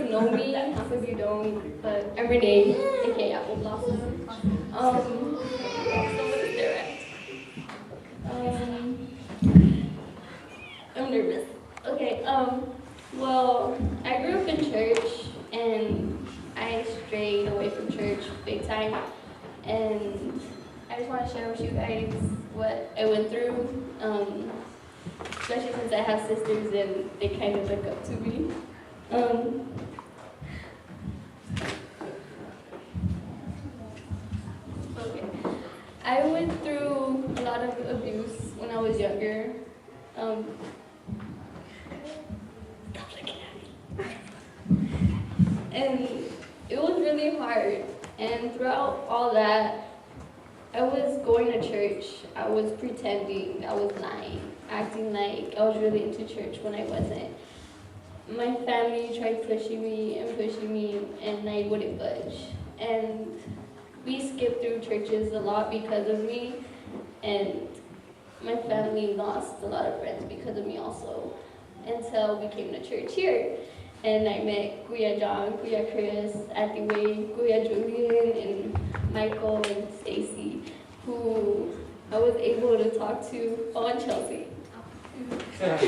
you know me, half of you don't, but I'm Renee, aka Apple Blossom. Somebody's there, right? Um, I'm nervous. Okay, well, I grew up in church, and I strayed away from church big time, and I just want to share with you guys what I went through, especially since I have sisters and they kind of look up to me. Okay. I went through a lot of abuse when I was younger. Stop looking at me. And it was really hard. And throughout all that, I was going to church. I was pretending. I was lying, acting like I was really into church when I wasn't. My family tried pushing me, and I wouldn't budge. And we skipped through churches a lot because of me, and my family lost a lot of friends because of me also, until we came to church here. And I met Kuya John, Kuya Chris, Auntie Wade, Kuya Julian, and Michael and Stacy, who I was able to talk to on Chelsea. And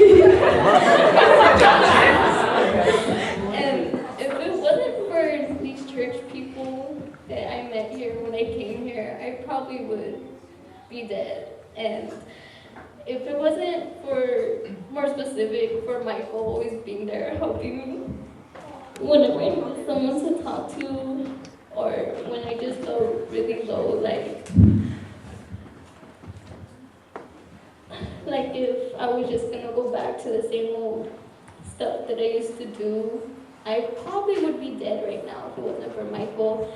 if it wasn't for these church people that I met here when I came here, I probably would be dead. And if it wasn't for, more specific, for Michael always being there helping me whenever I needed someone to talk to, or when I just felt really low, like if I was just gonna go back to the same old stuff that I used to do, I probably would be dead right now if it wasn't for Michael,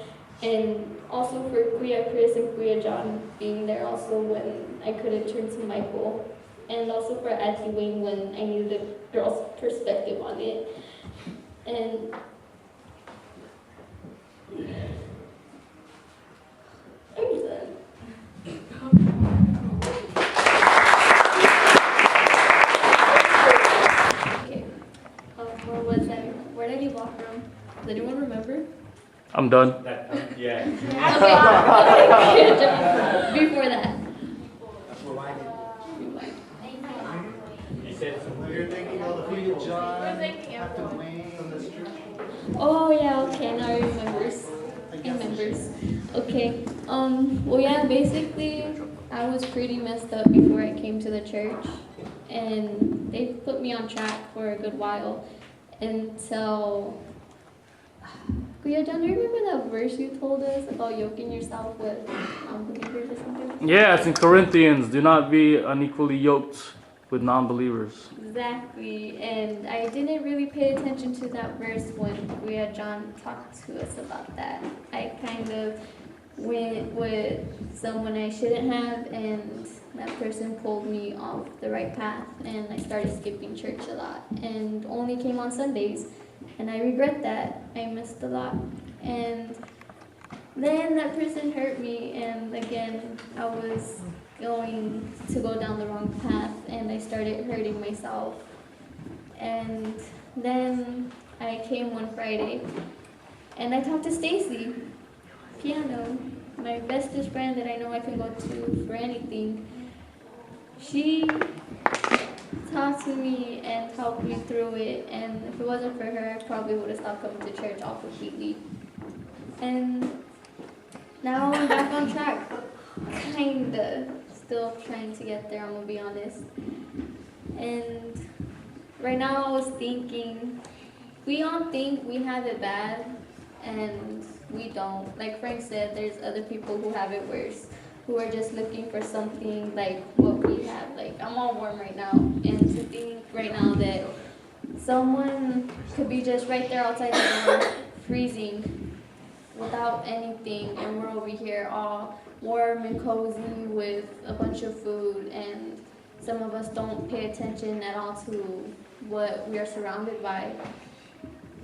and also for Kuya Chris and Kuya John being there also when I couldn't turn to Michael, and also for Auntie Wayne when I needed a girl's perspective on it. And I'm done. Where did you walk from? Does anyone remember? I'm done. Yeah. Okay. Before that. You said You're thinking of the Kuya John, Captain Wayne on the street. Oh yeah, okay, now I remembers. Okay. Well yeah, basically I was pretty messed up before I came to the church, and they put me on track for a good while until Kuya John, do you remember that verse you told us about yoking yourself with unbelievers or something? Yeah, it's in Corinthians. Do not be unequally yoked with non-believers. Exactly, and I didn't really pay attention to that verse when Kuya John talked to us about that. I kind of went with someone I shouldn't have, and that person pulled me off the right path, and I started skipping church a lot, and only came on Sundays, and I regret that. I missed a lot, and then that person hurt me, and again, I was going to go down the wrong path, and I started hurting myself. And then I came one Friday, and I talked to Stacy, piano, my bestest friend that I know I can go to for anything. She talked to me and helped me through it, and if it wasn't for her, I probably would have stopped coming to church all completely. And now I'm back on track, kinda. Still trying to get there, I'm gonna be honest. And right now I was thinking, we all think we have it bad, and we don't. Like Frank said, there's other people who have it worse, who are just looking for something like what we have. Like, I'm all warm right now, and to think right now that someone could be just right there outside the door, freezing, without anything, and we're over here all warm and cozy with a bunch of food, and some of us don't pay attention at all to what we are surrounded by.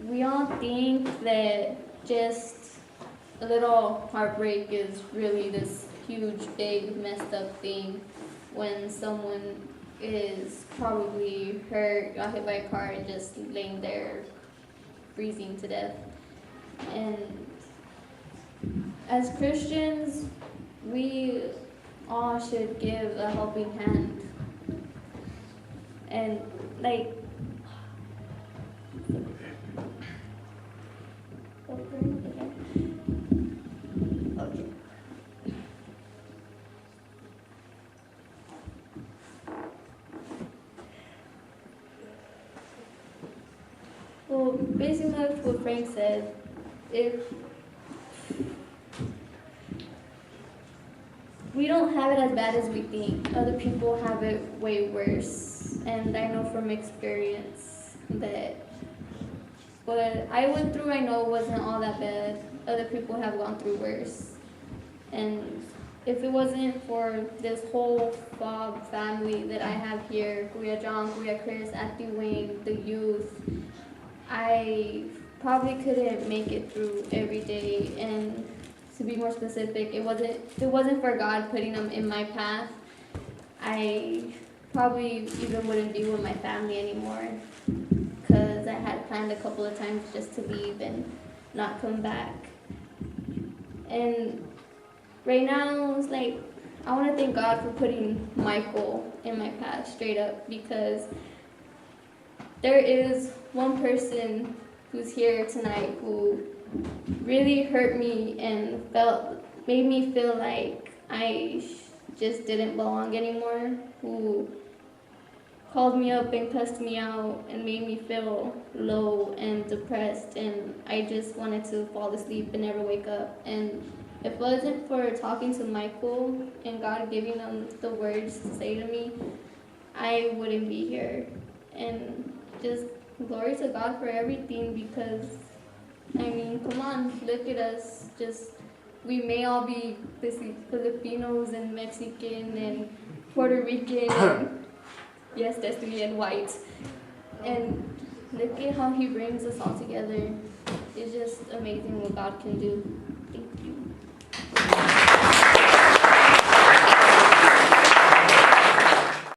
We all think that just a little heartbreak is really this huge, big, messed up thing, when someone is probably hurt, got hit by a car, and just laying there freezing to death. And as Christians, we all should give a helping hand. And like, okay. Well, basically like what Frank said, if we don't have it as bad as we think, other people have it way worse. And I know from experience that what I went through, I know wasn't all that bad. Other people have gone through worse. And if it wasn't for this whole Bob family that I have here, Kuya John, Kuya Chris, at the wing, the youth, I probably couldn't make it through every day. And to be more specific, if it wasn't for God putting them in my path, I probably even wouldn't be with my family anymore, because I had planned a couple of times just to leave and not come back. And right now, it's like, I want to thank God for putting Michael in my path straight up, because there is one person who's here tonight who really hurt me and made me feel like I just didn't belong anymore, who called me up and cussed me out and made me feel low and depressed, and I just wanted to fall asleep and never wake up. And if it wasn't for talking to Michael and God giving him the words to say to me, I wouldn't be here. And just glory to God for everything, because I mean, come on, look at us. We may all be Filipinos and Mexican and Puerto Rican and yes, Destiny and white. And look at how he brings us all together. It's just amazing what God can do.